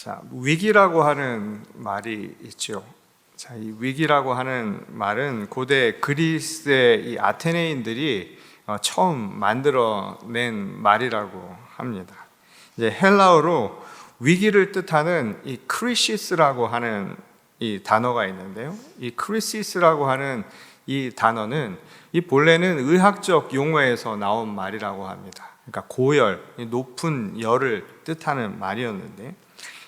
자, 위기라고 하는 말이 있죠. 자, 이 위기라고 하는 말은 고대 그리스의 이 아테네인들이 처음 만들어낸 말이라고 합니다. 이제 헬라어로 위기를 뜻하는 이 크리시스라고 하는 이 단어가 있는데요. 이 크리시스라고 하는 이 단어는 이 본래는 의학적 용어에서 나온 말이라고 합니다. 그러니까 고열, 높은 열을 뜻하는 말이었는데,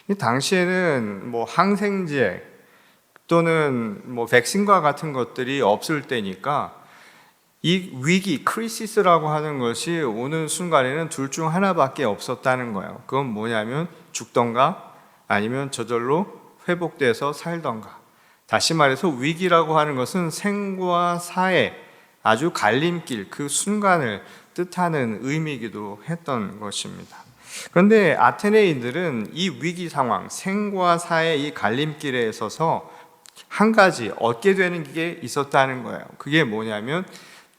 이 당시에는 뭐 항생제 또는 뭐 백신과 같은 것들이 없을 때니까 이 위기, 크리시스라고 하는 것이 오는 순간에는 둘 중 하나밖에 없었다는 거예요. 그건 뭐냐면 죽던가 아니면 저절로 회복돼서 살던가. 다시 말해서 위기라고 하는 것은 생과 사의 아주 갈림길, 그 순간을 뜻하는 의미이기도 했던 것입니다. 그런데 아테네인들은 이 위기 상황, 생과 사의 이 갈림길에 서서 한 가지 얻게 되는 게 있었다는 거예요. 그게 뭐냐면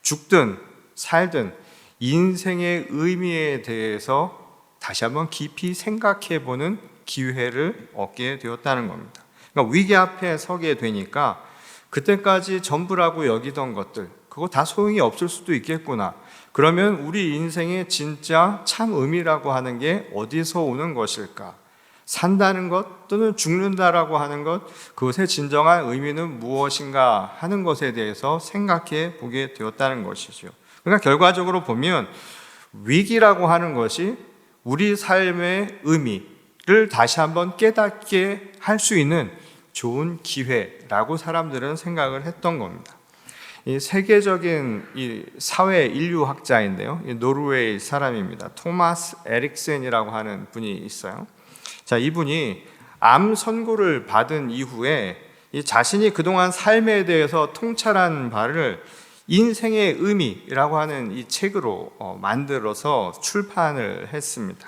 죽든 살든 인생의 의미에 대해서 다시 한번 깊이 생각해 보는 기회를 얻게 되었다는 겁니다. 그러니까 위기 앞에 서게 되니까 그때까지 전부라고 여기던 것들, 그거 다 소용이 없을 수도 있겠구나. 그러면 우리 인생의 진짜 참 의미라고 하는 게 어디서 오는 것일까? 산다는 것 또는 죽는다라고 하는 것, 그것의 진정한 의미는 무엇인가 하는 것에 대해서 생각해 보게 되었다는 것이죠. 그러니까 결과적으로 보면 위기라고 하는 것이 우리 삶의 의미를 다시 한번 깨닫게 할 수 있는 좋은 기회라고 사람들은 생각을 했던 겁니다. 이 세계적인 이 사회 인류학자인데요, 이 노르웨이 사람입니다. 토마스 에릭센이라고 하는 분이 있어요. 자, 이분이 암 선고를 받은 이후에 이 자신이 그동안 삶에 대해서 통찰한 바를 인생의 의미라고 하는 이 책으로 만들어서 출판을 했습니다.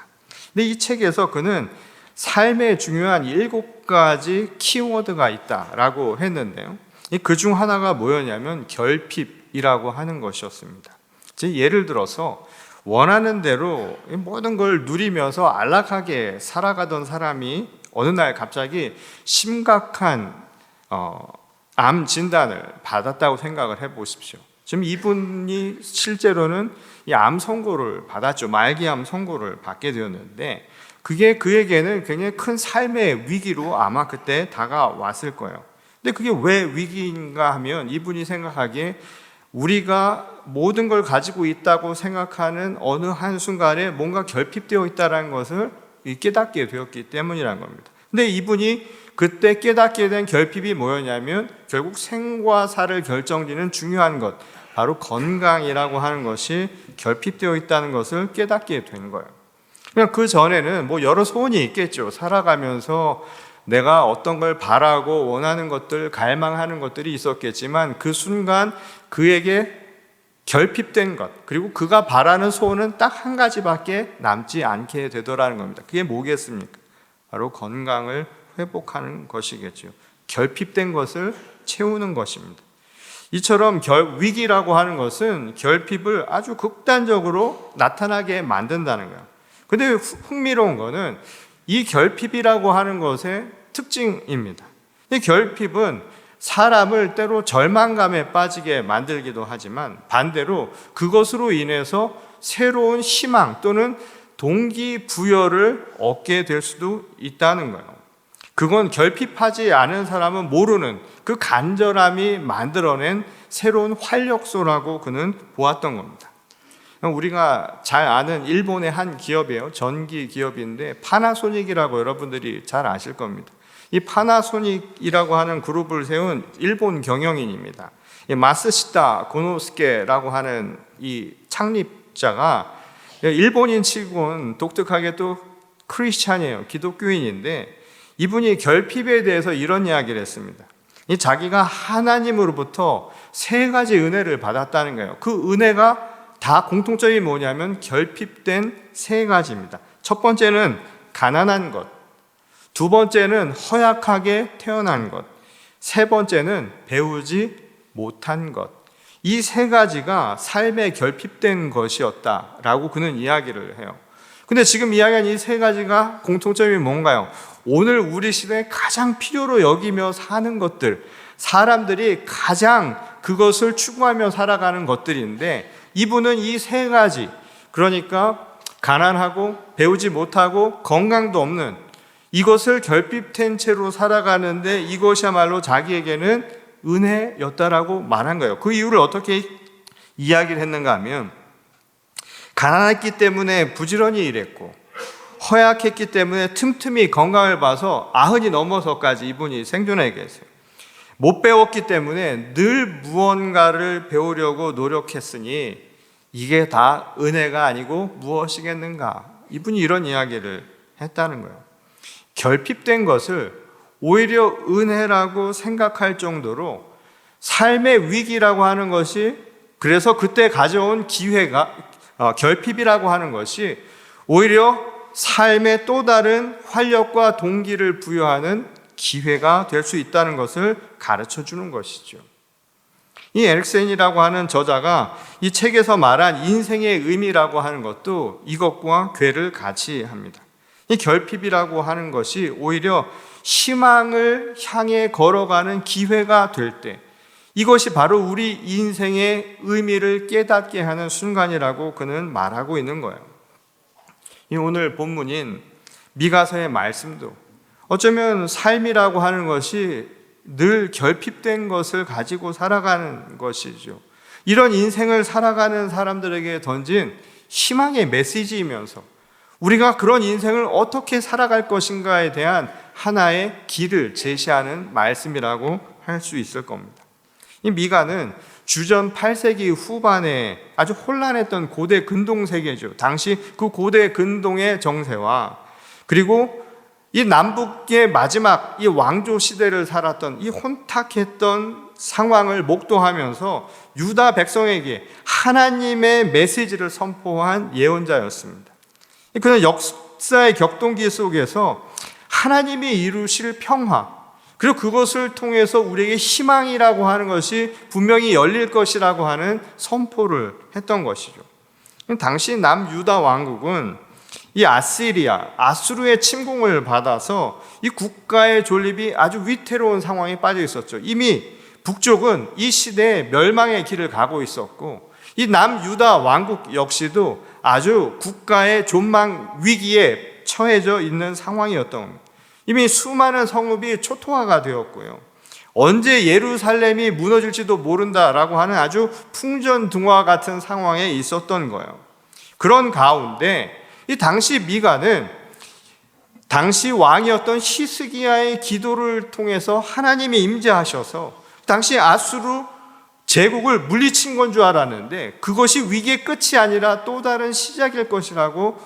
근데 이 책에서 그는 삶에 중요한 7가지 키워드가 있다라고 했는데요. 그 중 하나가 뭐였냐면 결핍이라고 하는 것이었습니다. 예를 들어서 원하는 대로 모든 걸 누리면서 안락하게 살아가던 사람이 어느 날 갑자기 심각한 암 진단을 받았다고 생각을 해보십시오. 지금 이분이 실제로는 이 암 선고를 받았죠. 말기암 선고를 받게 되었는데 그게 그에게는 굉장히 큰 삶의 위기로 아마 그때 다가왔을 거예요. 근데 그게 왜 위기인가 하면 이분이 생각하기에 우리가 모든 걸 가지고 있다고 생각하는 어느 한순간에 뭔가 결핍되어 있다는 것을 깨닫게 되었기 때문이라는 겁니다. 근데 이분이 그때 깨닫게 된 결핍이 뭐였냐면 결국 생과 사를 결정짓는 중요한 것, 바로 건강이라고 하는 것이 결핍되어 있다는 것을 깨닫게 된 거예요. 그러니까 그 전에는 뭐 여러 소원이 있겠죠. 살아가면서 내가 어떤 걸 바라고 원하는 것들, 갈망하는 것들이 있었겠지만 그 순간 그에게 결핍된 것, 그리고 그가 바라는 소원은 딱 한 가지밖에 남지 않게 되더라는 겁니다. 그게 뭐겠습니까? 바로 건강을 회복하는 것이겠죠. 결핍된 것을 채우는 것입니다. 이처럼 위기라고 하는 것은 결핍을 아주 극단적으로 나타나게 만든다는 거예요. 근데 흥미로운 거는 이 결핍이라고 하는 것의 특징입니다. 이 결핍은 사람을 때로 절망감에 빠지게 만들기도 하지만 반대로 그것으로 인해서 새로운 희망 또는 동기부여를 얻게 될 수도 있다는 거예요. 그건 결핍하지 않은 사람은 모르는 그 간절함이 만들어낸 새로운 활력소라고 그는 보았던 겁니다. 우리가 잘 아는 일본의 한 기업이에요. 전기 기업인데 파나소닉이라고 여러분들이 잘 아실 겁니다. 이 파나소닉이라고 하는 그룹을 세운 일본 경영인입니다. 마스시타 고노스케라고 하는 이 창립자가 일본인 치고는 독특하게 또 크리스찬이에요. 기독교인인데 이분이 결핍에 대해서 이런 이야기를 했습니다. 자기가 하나님으로부터 3가지 은혜를 받았다는 거예요. 그 은혜가 다 공통점이 뭐냐면 결핍된 3가지입니다. 첫 번째는 가난한 것, 두 번째는 허약하게 태어난 것, 세 번째는 배우지 못한 것. 이 3가지가 삶에 결핍된 것이었다라고 그는 이야기를 해요. 근데 지금 이야기한 이 세 가지가 공통점이 뭔가요? 오늘 우리 시대에 가장 필요로 여기며 사는 것들, 사람들이 가장 그것을 추구하며 살아가는 것들인데, 이분은 이 세 가지, 그러니까 가난하고 배우지 못하고 건강도 없는 이것을 결핍된 채로 살아가는데 이것이야말로 자기에게는 은혜였다라고 말한 거예요. 그 이유를 어떻게 이야기를 했는가 하면, 가난했기 때문에 부지런히 일했고 허약했기 때문에 틈틈이 건강을 봐서 90이 넘어서까지 이분이 생존해 계세요. 못 배웠기 때문에 늘 무언가를 배우려고 노력했으니 이게 다 은혜가 아니고 무엇이겠는가. 이분이 이런 이야기를 했다는 거예요. 결핍된 것을 오히려 은혜라고 생각할 정도로 삶의 위기라고 하는 것이, 그래서 그때 가져온 기회가, 결핍이라고 하는 것이 오히려 삶의 또 다른 활력과 동기를 부여하는 기회가 될 수 있다는 것을 가르쳐 주는 것이죠. 이 에릭센이라고 하는 저자가 이 책에서 말한 인생의 의미라고 하는 것도 이것과 궤를 같이 합니다. 이 결핍이라고 하는 것이 오히려 희망을 향해 걸어가는 기회가 될 때, 이것이 바로 우리 인생의 의미를 깨닫게 하는 순간이라고 그는 말하고 있는 거예요. 이 오늘 본문인 미가서의 말씀도 어쩌면 삶이라고 하는 것이 늘 결핍된 것을 가지고 살아가는 것이죠. 이런 인생을 살아가는 사람들에게 던진 희망의 메시지이면서 우리가 그런 인생을 어떻게 살아갈 것인가에 대한 하나의 길을 제시하는 말씀이라고 할 수 있을 겁니다. 이 미가는 주전 8세기 후반에 아주 혼란했던 고대 근동 세계죠. 당시 그 고대 근동의 정세와, 그리고 이 남북의 마지막 이 왕조 시대를 살았던 이 혼탁했던 상황을 목도하면서 유다 백성에게 하나님의 메시지를 선포한 예언자였습니다. 그는 역사의 격동기 속에서 하나님이 이루실 평화, 그리고 그것을 통해서 우리에게 희망이라고 하는 것이 분명히 열릴 것이라고 하는 선포를 했던 것이죠. 당시 남유다 왕국은 이 아수르의 침공을 받아서 이 국가의 존립이 아주 위태로운 상황에 빠져 있었죠. 이미 북쪽은 이 시대에 멸망의 길을 가고 있었고, 이 남유다 왕국 역시도 아주 국가의 존망 위기에 처해져 있는 상황이었던 겁니다. 이미 수많은 성읍이 초토화가 되었고요. 언제 예루살렘이 무너질지도 모른다라고 하는 아주 풍전등화 같은 상황에 있었던 거예요. 그런 가운데 이 당시 미가는 당시 왕이었던 히스기야의 기도를 통해서 하나님이 임재하셔서 당시 아수르 제국을 물리친 건 줄 알았는데 그것이 위기의 끝이 아니라 또 다른 시작일 것이라고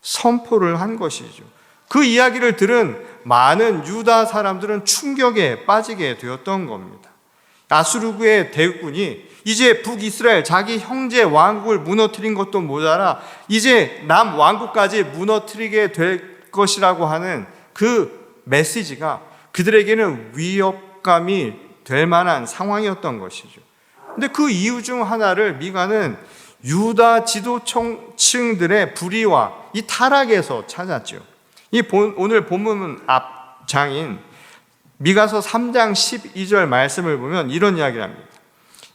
선포를 한 것이죠. 그 이야기를 들은 많은 유다 사람들은 충격에 빠지게 되었던 겁니다. 아수르의 대군이 이제 북이스라엘 자기 형제 왕국을 무너뜨린 것도 모자라 이제 남왕국까지 무너뜨리게 될 것이라고 하는 그 메시지가 그들에게는 위협감이 될 만한 상황이었던 것이죠. 근데 그 이유 중 하나를 미가는 유다 지도층들의 불의와 이 타락에서 찾았죠. 오늘 본문 앞장인 미가서 3장 12절 말씀을 보면 이런 이야기를 합니다.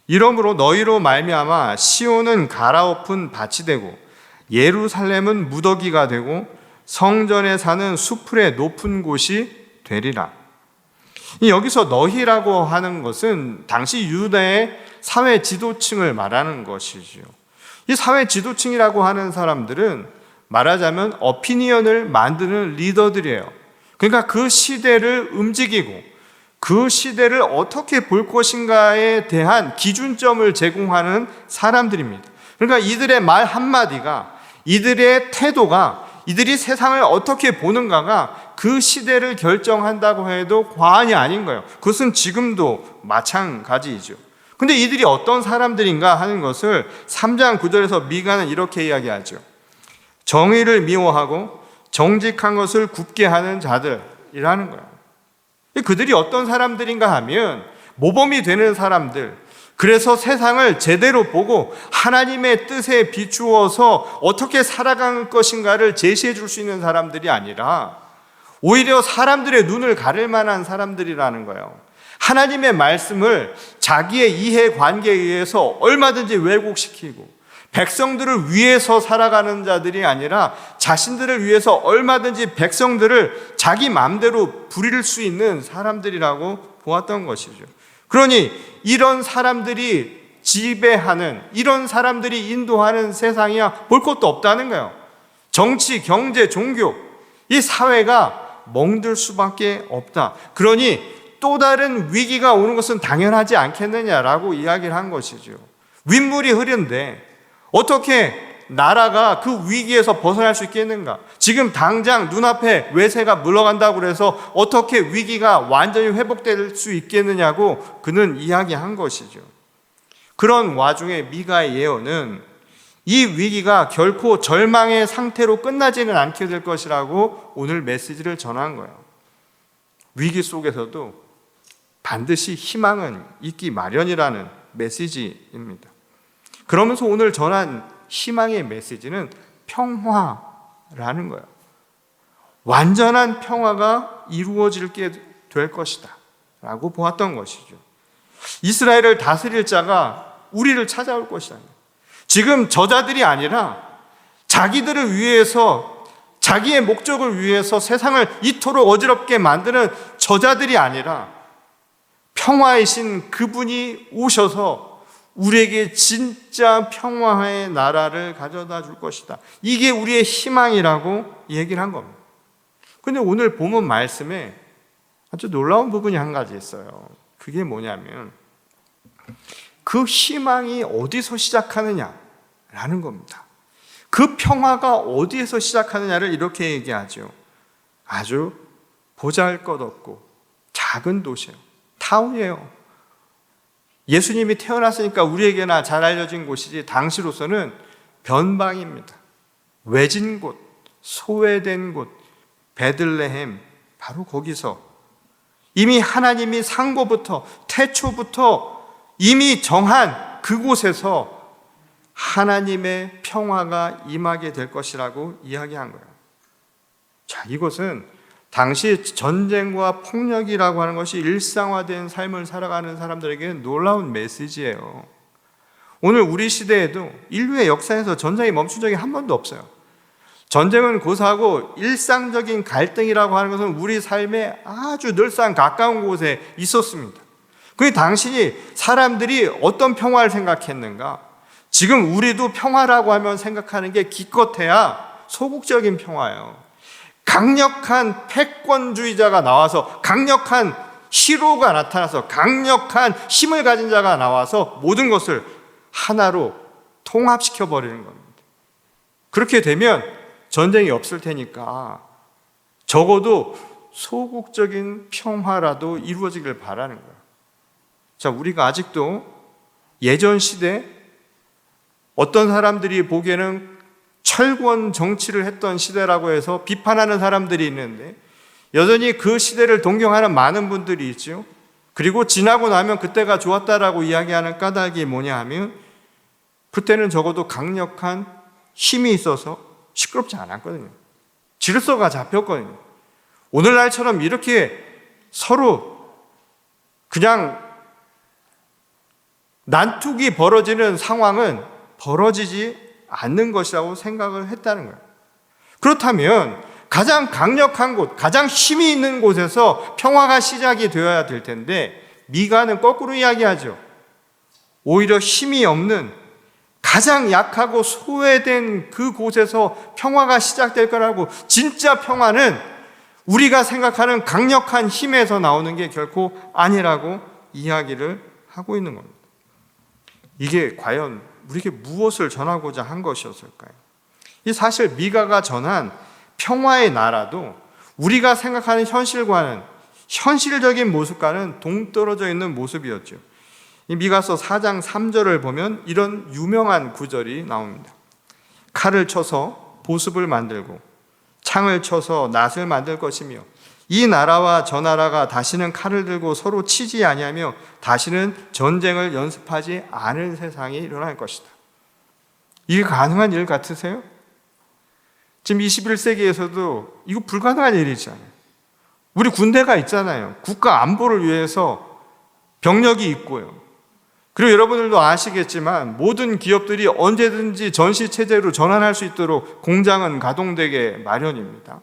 이러므로 너희로 말미암아 시온은 갈아엎은 밭이 되고 예루살렘은 무더기가 되고 성전에 사는 수풀의 높은 곳이 되리라. 여기서 너희라고 하는 것은 당시 유다의 사회 지도층을 말하는 것이지요. 이 사회 지도층이라고 하는 사람들은 말하자면 어피니언을 만드는 리더들이에요. 그러니까 그 시대를 움직이고 그 시대를 어떻게 볼 것인가에 대한 기준점을 제공하는 사람들입니다. 그러니까 이들의 말 한마디가, 이들의 태도가, 이들이 세상을 어떻게 보는가가 그 시대를 결정한다고 해도 과언이 아닌 거예요. 그것은 지금도 마찬가지이죠. 근데 이들이 어떤 사람들인가 하는 것을 3장 9절에서 미가는 이렇게 이야기하죠. 정의를 미워하고 정직한 것을 굽게 하는 자들이라는 거예요. 그들이 어떤 사람들인가 하면 모범이 되는 사람들, 그래서 세상을 제대로 보고 하나님의 뜻에 비추어서 어떻게 살아갈 것인가를 제시해 줄 수 있는 사람들이 아니라 오히려 사람들의 눈을 가릴 만한 사람들이라는 거예요. 하나님의 말씀을 자기의 이해관계에 의해서 얼마든지 왜곡시키고 백성들을 위해서 살아가는 자들이 아니라 자신들을 위해서 얼마든지 백성들을 자기 마음대로 부릴 수 있는 사람들이라고 보았던 것이죠. 그러니 이런 사람들이 지배하는, 이런 사람들이 인도하는 세상이야 볼 것도 없다는 거예요. 정치, 경제, 종교, 이 사회가 멍들 수밖에 없다. 그러니 또 다른 위기가 오는 것은 당연하지 않겠느냐라고 이야기를 한 것이죠. 윗물이 흐른데 어떻게 나라가 그 위기에서 벗어날 수 있겠는가? 지금 당장 눈앞에 외세가 물러간다고 해서 어떻게 위기가 완전히 회복될 수 있겠느냐고 그는 이야기한 것이죠. 그런 와중에 미가의 예언은 이 위기가 결코 절망의 상태로 끝나지는 않게 될 것이라고 오늘 메시지를 전한 거예요. 위기 속에서도 반드시 희망은 있기 마련이라는 메시지입니다. 그러면서 오늘 전한 희망의 메시지는 평화라는 거예요. 완전한 평화가 이루어지게 될 것이다 라고 보았던 것이죠. 이스라엘을 다스릴 자가 우리를 찾아올 것이다. 지금 저자들이 아니라 자기들을 위해서, 자기의 목적을 위해서 세상을 이토록 어지럽게 만드는 저자들이 아니라 평화이신 그분이 오셔서 우리에게 진짜 평화의 나라를 가져다 줄 것이다. 이게 우리의 희망이라고 얘기를 한 겁니다. 그런데 오늘 본문 말씀에 아주 놀라운 부분이 한 가지 있어요. 그게 뭐냐면 그 희망이 어디서 시작하느냐라는 겁니다. 그 평화가 어디에서 시작하느냐를 이렇게 얘기하죠. 아주 보잘것없고 작은 도시예요. 타운이에요. 예수님이 태어났으니까 우리에게나 잘 알려진 곳이지 당시로서는 변방입니다. 외진 곳, 소외된 곳, 베들레헴, 바로 거기서 이미 하나님이 상고부터, 태초부터 이미 정한 그곳에서 하나님의 평화가 임하게 될 것이라고 이야기한 거예요. 자, 이것은 당시 전쟁과 폭력이라고 하는 것이 일상화된 삶을 살아가는 사람들에게는 놀라운 메시지예요. 오늘 우리 시대에도 인류의 역사에서 전쟁이 멈춘 적이 한 번도 없어요. 전쟁은 고사하고 일상적인 갈등이라고 하는 것은 우리 삶에 아주 늘상 가까운 곳에 있었습니다. 그 당시 사람들이 어떤 평화를 생각했는가? 지금 우리도 평화라고 하면 생각하는 게 기껏해야 소극적인 평화예요. 강력한 패권주의자가 나와서, 강력한 히로가 나타나서, 강력한 힘을 가진 자가 나와서 모든 것을 하나로 통합시켜버리는 겁니다. 그렇게 되면 전쟁이 없을 테니까 적어도 소극적인 평화라도 이루어지길 바라는 거예요. 자, 우리가 아직도 예전 시대 어떤 사람들이 보기에는 철권 정치를 했던 시대라고 해서 비판하는 사람들이 있는데 여전히 그 시대를 동경하는 많은 분들이 있죠. 그리고 지나고 나면 그때가 좋았다라고 이야기하는 까닭이 뭐냐 하면 그때는 적어도 강력한 힘이 있어서 시끄럽지 않았거든요. 질서가 잡혔거든요. 오늘날처럼 이렇게 서로 그냥 난투기 벌어지는 상황은 벌어지지 않는 것이라고 생각을 했다는 거예요. 그렇다면 가장 강력한 곳, 가장 힘이 있는 곳에서 평화가 시작이 되어야 될 텐데 미가는 거꾸로 이야기하죠. 오히려 힘이 없는 가장 약하고 소외된 그 곳에서 평화가 시작될 거라고. 진짜 평화는 우리가 생각하는 강력한 힘에서 나오는 게 결코 아니라고 이야기를 하고 있는 겁니다. 이게 과연 우리에게 무엇을 전하고자 한 것이었을까요? 이 사실 미가가 전한 평화의 나라도 우리가 생각하는 현실과는, 현실적인 모습과는 동떨어져 있는 모습이었죠. 이 미가서 4장 3절을 보면 이런 유명한 구절이 나옵니다. 칼을 쳐서 보습을 만들고 창을 쳐서 낫을 만들 것이며 이 나라와 저 나라가 다시는 칼을 들고 서로 치지 아니하며 다시는 전쟁을 연습하지 않을 세상이 일어날 것이다. 이게 가능한 일 같으세요? 지금 21세기에서도 이거 불가능한 일이잖아요. 우리 군대가 있잖아요. 국가 안보를 위해서 병력이 있고요. 그리고 여러분들도 아시겠지만 모든 기업들이 언제든지 전시체제로 전환할 수 있도록 공장은 가동되게 마련입니다.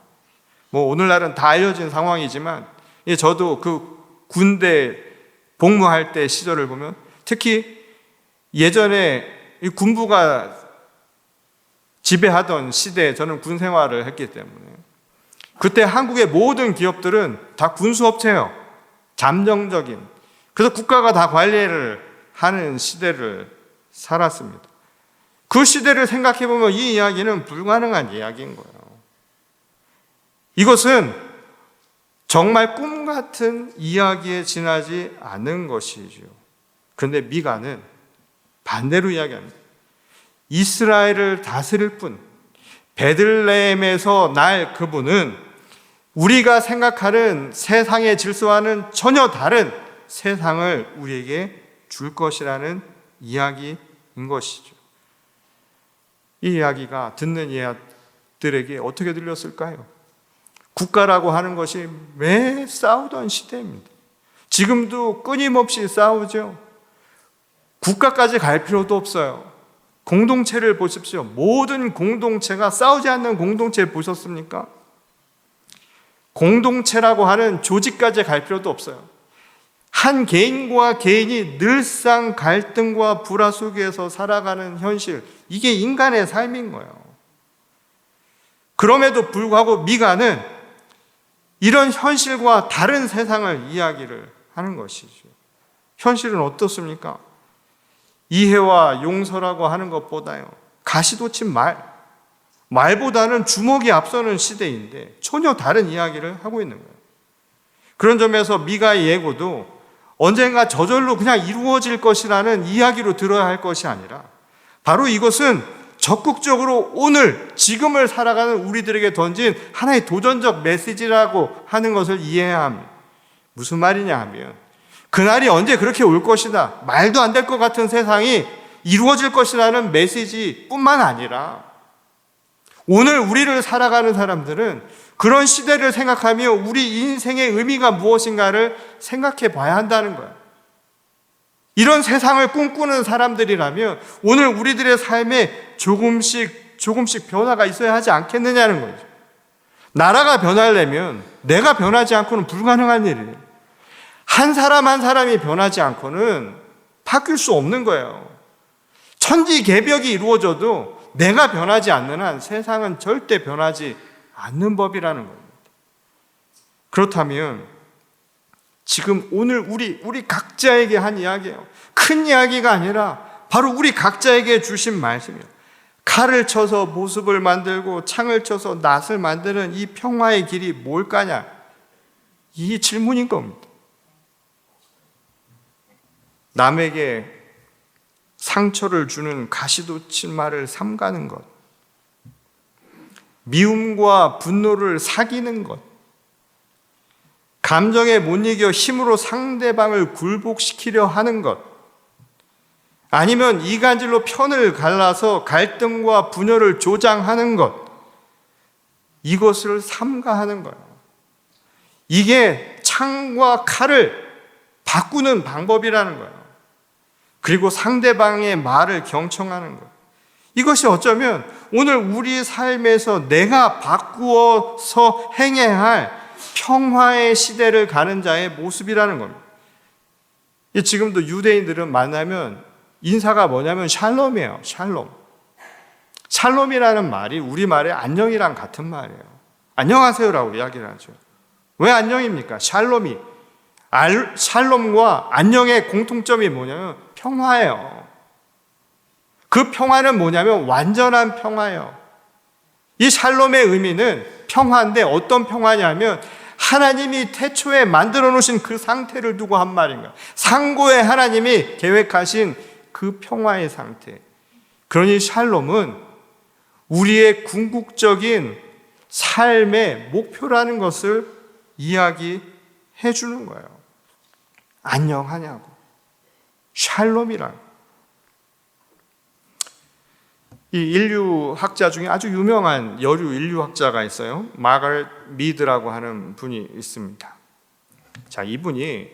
오늘날은 다 알려진 상황이지만 저도 그 군대 복무할 때 시절을 보면 특히 예전에 이 군부가 지배하던 시대에 저는 군 생활을 했기 때문에 그때 한국의 모든 기업들은 다 군수업체예요. 잠정적인. 그래서 국가가 다 관리를 하는 시대를 살았습니다. 그 시대를 생각해 보면 이 이야기는 불가능한 이야기인 거예요. 이것은 정말 꿈 같은 이야기에 지나지 않은 것이죠. 그런데 미가는 반대로 이야기합니다. 이스라엘을 다스릴 분, 베들레헴에서 날 그분은 우리가 생각하는 세상의 질서와는 전혀 다른 세상을 우리에게 줄 것이라는 이야기인 것이죠. 이 이야기가 듣는 이들에게 어떻게 들렸을까요? 국가라고 하는 것이 매 싸우던 시대입니다. 지금도 끊임없이 싸우죠. 국가까지 갈 필요도 없어요. 공동체를 보십시오. 모든 공동체가 싸우지 않는 공동체 보셨습니까? 공동체라고 하는 조직까지 갈 필요도 없어요. 한 개인과 개인이 늘상 갈등과 불화 속에서 살아가는 현실, 이게 인간의 삶인 거예요. 그럼에도 불구하고 미가는 이런 현실과 다른 세상을 이야기를 하는 것이죠. 현실은 어떻습니까? 이해와 용서라고 하는 것보다요, 가시돋친 말보다는 주먹이 앞서는 시대인데 전혀 다른 이야기를 하고 있는 거예요. 그런 점에서 미가의 예고도 언젠가 저절로 그냥 이루어질 것이라는 이야기로 들어야 할 것이 아니라 바로 이것은 적극적으로 오늘 지금을 살아가는 우리들에게 던진 하나의 도전적 메시지라고 하는 것을 이해해야 합니다. 무슨 말이냐 하면 그날이 언제 그렇게 올 것이다, 말도 안 될 것 같은 세상이 이루어질 것이라는 메시지뿐만 아니라 오늘 우리를 살아가는 사람들은 그런 시대를 생각하며 우리 인생의 의미가 무엇인가를 생각해 봐야 한다는 거예요. 이런 세상을 꿈꾸는 사람들이라면 오늘 우리들의 삶에 조금씩 변화가 있어야 하지 않겠느냐는 거죠. 나라가 변하려면 내가 변하지 않고는 불가능한 일이에요. 한 사람 한 사람이 변하지 않고는 바뀔 수 없는 거예요. 천지개벽이 이루어져도 내가 변하지 않는 한 세상은 절대 변하지 않는 법이라는 겁니다. 그렇다면 지금 오늘 우리 각자에게 한 이야기예요. 큰 이야기가 아니라 바로 우리 각자에게 주신 말씀이에요. 칼을 쳐서 모습을 만들고 창을 쳐서 낫을 만드는 이 평화의 길이 뭘까냐? 이 질문인 겁니다. 남에게 상처를 주는 가시돋친 말을 삼가는 것, 미움과 분노를 사귀는 것, 감정에 못 이겨 힘으로 상대방을 굴복시키려 하는 것, 아니면 이간질로 편을 갈라서 갈등과 분열을 조장하는 것, 이것을 삼가하는 거예요. 이게 창과 칼을 바꾸는 방법이라는 거예요. 그리고 상대방의 말을 경청하는 것. 이것이 어쩌면 오늘 우리 삶에서 내가 바꾸어서 행해야 할 평화의 시대를 가는 자의 모습이라는 겁니다. 지금도 유대인들은 만나면 인사가 뭐냐면 샬롬이에요. 샬롬. 샬롬이라는 말이 우리말의 안녕이랑 같은 말이에요. 안녕하세요라고 이야기를 하죠. 왜 안녕입니까? 샬롬이. 샬롬과 안녕의 공통점이 뭐냐면 평화예요. 그 평화는 뭐냐면 완전한 평화예요. 이 샬롬의 의미는 평화인데 어떤 평화냐면 하나님이 태초에 만들어 놓으신 그 상태를 두고 한 말인가. 상고에 하나님이 계획하신 그 평화의 상태. 그러니 샬롬은 우리의 궁극적인 삶의 목표라는 것을 이야기해 주는 거예요. 안녕하냐고. 샬롬이라고. 이 인류학자 중에 아주 유명한 여류 인류학자가 있어요. 마가렛 미드라고 하는 분이 있습니다. 자, 이분이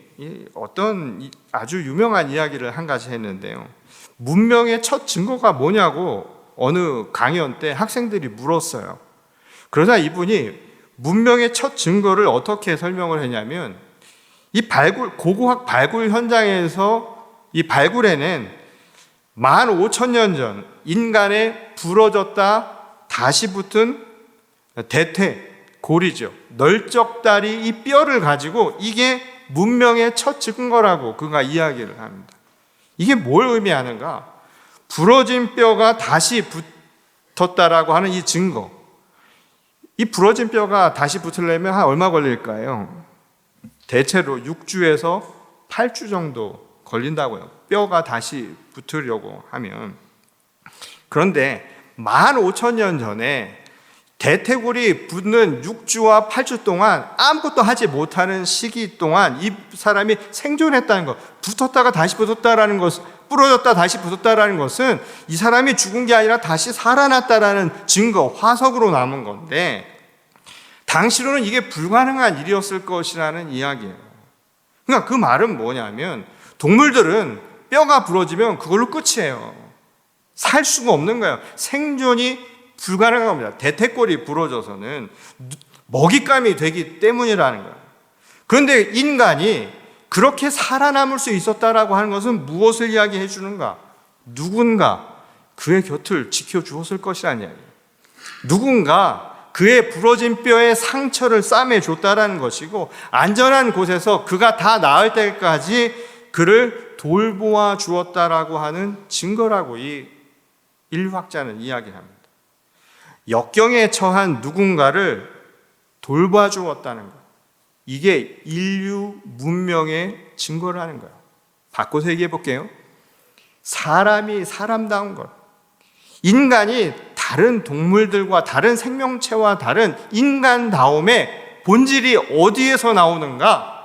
어떤 아주 유명한 이야기를 한 가지 했는데요. 문명의 첫 증거가 뭐냐고 어느 강연 때 학생들이 물었어요. 그러자 이분이 문명의 첫 증거를 어떻게 설명을 했냐면, 이 고고학 발굴 현장에서 이 발굴해낸 15,000년 전 인간의 부러졌다 다시 붙은 고리죠. 널쩍다리 이 뼈를 가지고 이게 문명의 첫 증거라고 그가 이야기를 합니다. 이게 뭘 의미하는가? 부러진 뼈가 다시 붙었다라고 하는 이 증거. 이 부러진 뼈가 다시 붙으려면 한 얼마 걸릴까요? 대체로 6주에서 8주 정도 걸린다고요. 뼈가 다시 붙으려고 하면. 그런데 15,000년 전에 대퇴골이 붙는 6주와 8주 동안 아무것도 하지 못하는 시기 동안 이 사람이 생존했다는 것, 붙었다가 다시 붙었다라는 것, 부러졌다 다시 붙었다라는 것은 이 사람이 죽은 게 아니라 다시 살아났다라는 증거, 화석으로 남은 건데, 당시로는 이게 불가능한 일이었을 것이라는 이야기예요. 그러니까 그 말은 뭐냐면, 동물들은 뼈가 부러지면 그걸로 끝이에요. 살 수가 없는 거예요. 생존이 불가능한 겁니다. 대퇴골이 부러져서는 먹잇감이 되기 때문이라는 거예요. 그런데 인간이 그렇게 살아남을 수 있었다라고 하는 것은 무엇을 이야기해 주는가? 누군가 그의 곁을 지켜주었을 것이라는 이야기예요. 누군가 그의 부러진 뼈에 상처를 싸매줬다라는 것이고, 안전한 곳에서 그가 다 나을 때까지 그를 돌보아 주었다라고 하는 증거라고 이 인류학자는 이야기합니다. 역경에 처한 누군가를 돌봐주었다는 것, 이게 인류 문명의 증거라는 거예요. 바꿔서 얘기해 볼게요. 사람이 사람다운 것, 인간이 다른 동물들과 다른 생명체와 다른 인간다움의 본질이 어디에서 나오는가?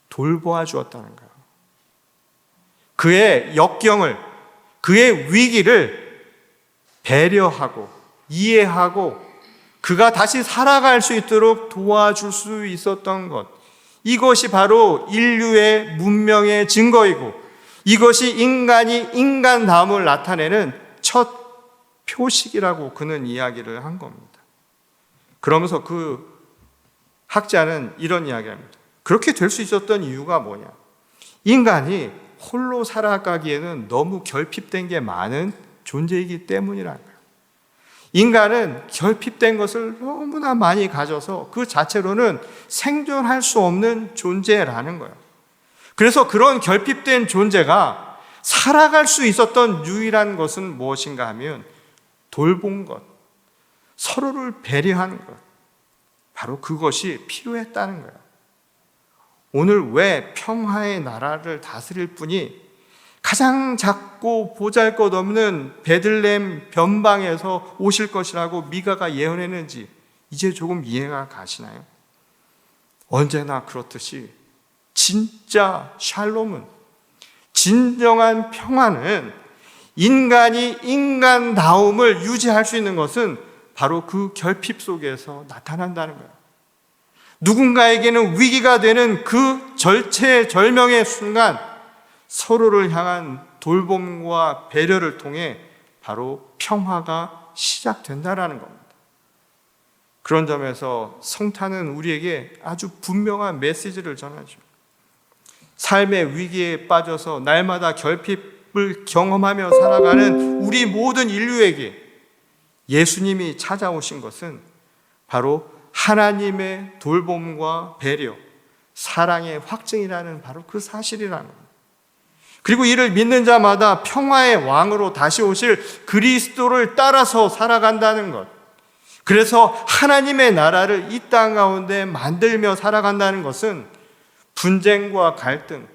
돌보아 주었다는 거예요. 그의 역경을, 그의 위기를 배려하고 이해하고 그가 다시 살아갈 수 있도록 도와줄 수 있었던 것, 이것이 바로 인류의 문명의 증거이고, 이것이 인간이 인간다움을 나타내는 첫 표식이라고 그는 이야기를 한 겁니다. 그러면서 그 학자는 이런 이야기를 합니다. 그렇게 될 수 있었던 이유가 뭐냐? 인간이 홀로 살아가기에는 너무 결핍된 게 많은 존재이기 때문이라는 거예요. 인간은 결핍된 것을 너무나 많이 가져서 그 자체로는 생존할 수 없는 존재라는 거예요. 그래서 그런 결핍된 존재가 살아갈 수 있었던 유일한 것은 무엇인가 하면 돌본 것, 서로를 배려하는 것, 바로 그것이 필요했다는 거예요. 오늘 왜 평화의 나라를 다스릴 분이 가장 작고 보잘것없는 베들레헴 변방에서 오실 것이라고 미가가 예언했는지 이제 조금 이해가 가시나요? 언제나 그렇듯이 진짜 샬롬은, 진정한 평화는, 인간이 인간다움을 유지할 수 있는 것은 바로 그 결핍 속에서 나타난다는 거예요. 누군가에게는 위기가 되는 그 절체절명의 순간 서로를 향한 돌봄과 배려를 통해 바로 평화가 시작된다라는 겁니다. 그런 점에서 성탄은 우리에게 아주 분명한 메시지를 전하죠. 삶의 위기에 빠져서 날마다 결핍을 경험하며 살아가는 우리 모든 인류에게 예수님이 찾아오신 것은 바로 하나님의 돌봄과 배려, 사랑의 확증이라는 바로 그 사실이라는 겁니다. 그리고 이를 믿는 자마다 평화의 왕으로 다시 오실 그리스도를 따라서 살아간다는 것, 그래서 하나님의 나라를 이 땅 가운데 만들며 살아간다는 것은 분쟁과 갈등,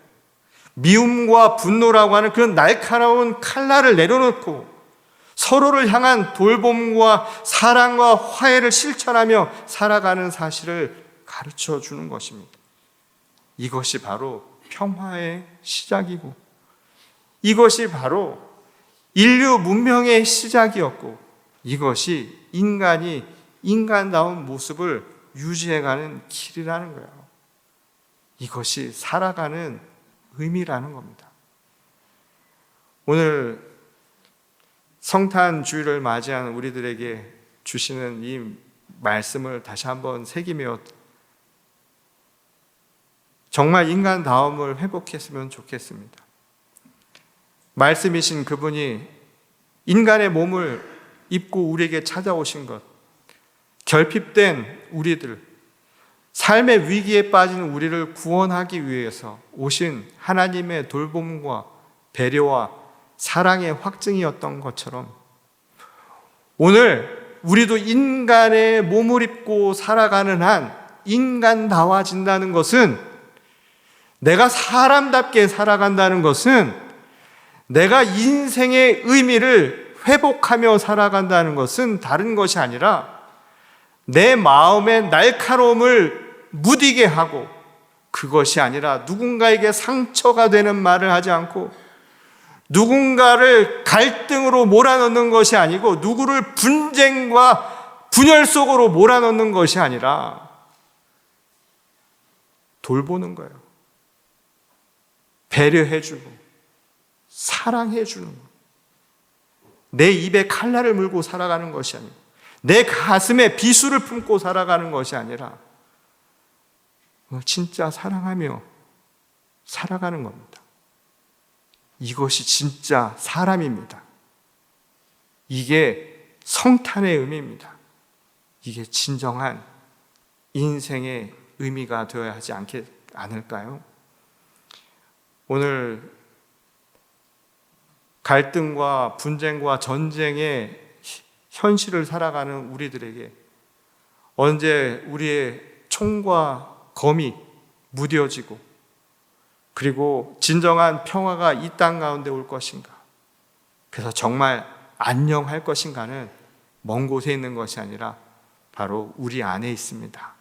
미움과 분노라고 하는 그 날카로운 칼날을 내려놓고 서로를 향한 돌봄과 사랑과 화해를 실천하며 살아가는 사실을 가르쳐 주는 것입니다. 이것이 바로 평화의 시작이고, 이것이 바로 인류 문명의 시작이었고, 이것이 인간이 인간다운 모습을 유지해가는 길이라는 거예요. 이것이 살아가는 의미라는 겁니다. 오늘 성탄 주일을 맞이한 우리들에게 주시는 이 말씀을 다시 한번 새기며 정말 인간다움을 회복했으면 좋겠습니다. 말씀이신 그분이 인간의 몸을 입고 우리에게 찾아오신 것, 결핍된 우리들, 삶의 위기에 빠진 우리를 구원하기 위해서 오신 하나님의 돌봄과 배려와 사랑의 확증이었던 것처럼, 오늘 우리도 인간의 몸을 입고 살아가는 한 인간다워진다는 것은, 내가 사람답게 살아간다는 것은, 내가 인생의 의미를 회복하며 살아간다는 것은 다른 것이 아니라 내 마음의 날카로움을 무디게 하고, 그것이 아니라 누군가에게 상처가 되는 말을 하지 않고, 누군가를 갈등으로 몰아넣는 것이 아니고, 누구를 분쟁과 분열 속으로 몰아넣는 것이 아니라 돌보는 거예요. 배려해주고 사랑해주는 거예요. 내 입에 칼날을 물고 살아가는 것이 아니고, 내 가슴에 비수를 품고 살아가는 것이 아니라 진짜 사랑하며 살아가는 겁니다. 이것이 진짜 사람입니다. 이게 성탄의 의미입니다. 이게 진정한 인생의 의미가 되어야 하지 않을까요? 오늘 갈등과 분쟁과 전쟁의 현실을 살아가는 우리들에게 언제 우리의 총과 검이 무뎌지고, 그리고 진정한 평화가 이 땅 가운데 올 것인가, 그래서 정말 안녕할 것인가는 먼 곳에 있는 것이 아니라 바로 우리 안에 있습니다.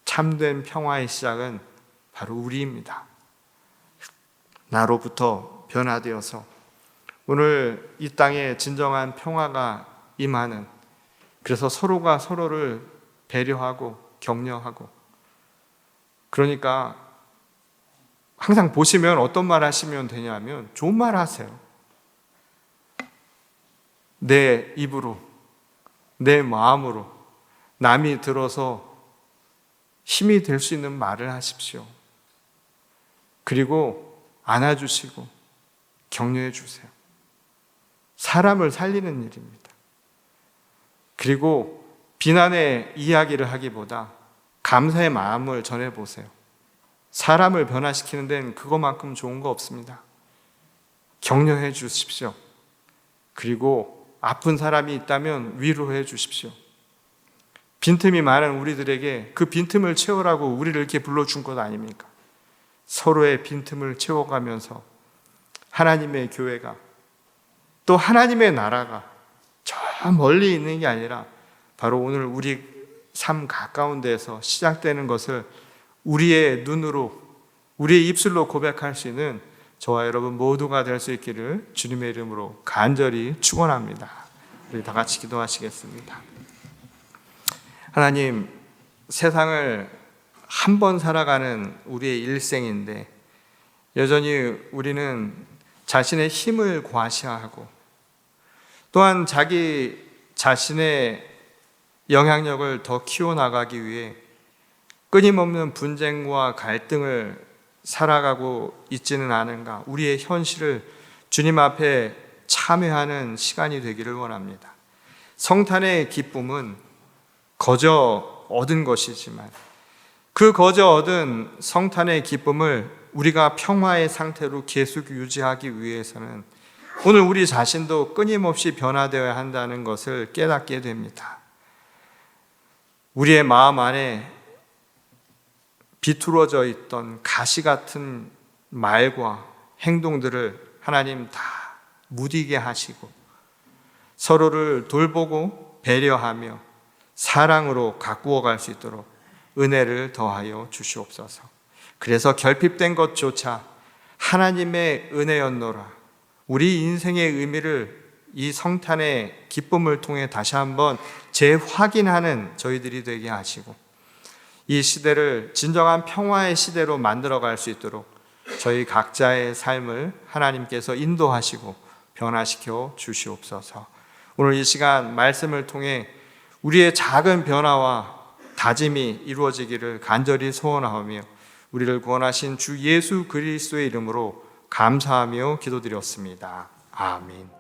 참된 평화의 시작은 바로 우리입니다. 나로부터 변화되어서 오늘 이 땅에 진정한 평화가 임하는, 그래서 서로가 서로를 배려하고 격려하고, 그러니까 항상 보시면 어떤 말 하시면 되냐면 좋은 말 하세요. 내 입으로, 내 마음으로 남이 들어서 힘이 될 수 있는 말을 하십시오. 그리고 안아주시고 격려해 주세요. 사람을 살리는 일입니다. 그리고 비난의 이야기를 하기보다 감사의 마음을 전해보세요. 사람을 변화시키는 데는 그것만큼 좋은 거 없습니다. 격려해 주십시오. 그리고 아픈 사람이 있다면 위로해 주십시오. 빈틈이 많은 우리들에게 그 빈틈을 채우라고 우리를 이렇게 불러준 것 아닙니까? 서로의 빈틈을 채워가면서 하나님의 교회가, 또 하나님의 나라가 저 멀리 있는 게 아니라 바로 오늘 우리 삶 가까운 데서 시작되는 것을 우리의 눈으로, 우리의 입술로 고백할 수 있는 저와 여러분 모두가 될 수 있기를 주님의 이름으로 간절히 축원합니다. 우리 다 같이 기도하시겠습니다. 하나님, 세상을 한 번 살아가는 우리의 일생인데 여전히 우리는 자신의 힘을 과시하고, 또한 자기 자신의 영향력을 더 키워나가기 위해 끊임없는 분쟁과 갈등을 살아가고 있지는 않은가, 우리의 현실을 주님 앞에 참회하는 시간이 되기를 원합니다. 성탄의 기쁨은 거저 얻은 것이지만 그 거저 얻은 성탄의 기쁨을 우리가 평화의 상태로 계속 유지하기 위해서는 오늘 우리 자신도 끊임없이 변화되어야 한다는 것을 깨닫게 됩니다. 우리의 마음 안에 비뚤어져 있던 가시 같은 말과 행동들을 하나님 다 무디게 하시고, 서로를 돌보고 배려하며 사랑으로 가꾸어 갈 수 있도록 은혜를 더하여 주시옵소서. 그래서 결핍된 것조차 하나님의 은혜였노라. 우리 인생의 의미를 이 성탄의 기쁨을 통해 다시 한번 재확인하는 저희들이 되게 하시고, 이 시대를 진정한 평화의 시대로 만들어갈 수 있도록 저희 각자의 삶을 하나님께서 인도하시고 변화시켜 주시옵소서. 오늘 이 시간 말씀을 통해 우리의 작은 변화와 다짐이 이루어지기를 간절히 소원하오며, 우리를 구원하신 주 예수 그리스도의 이름으로 감사하며 기도드렸습니다. 아멘.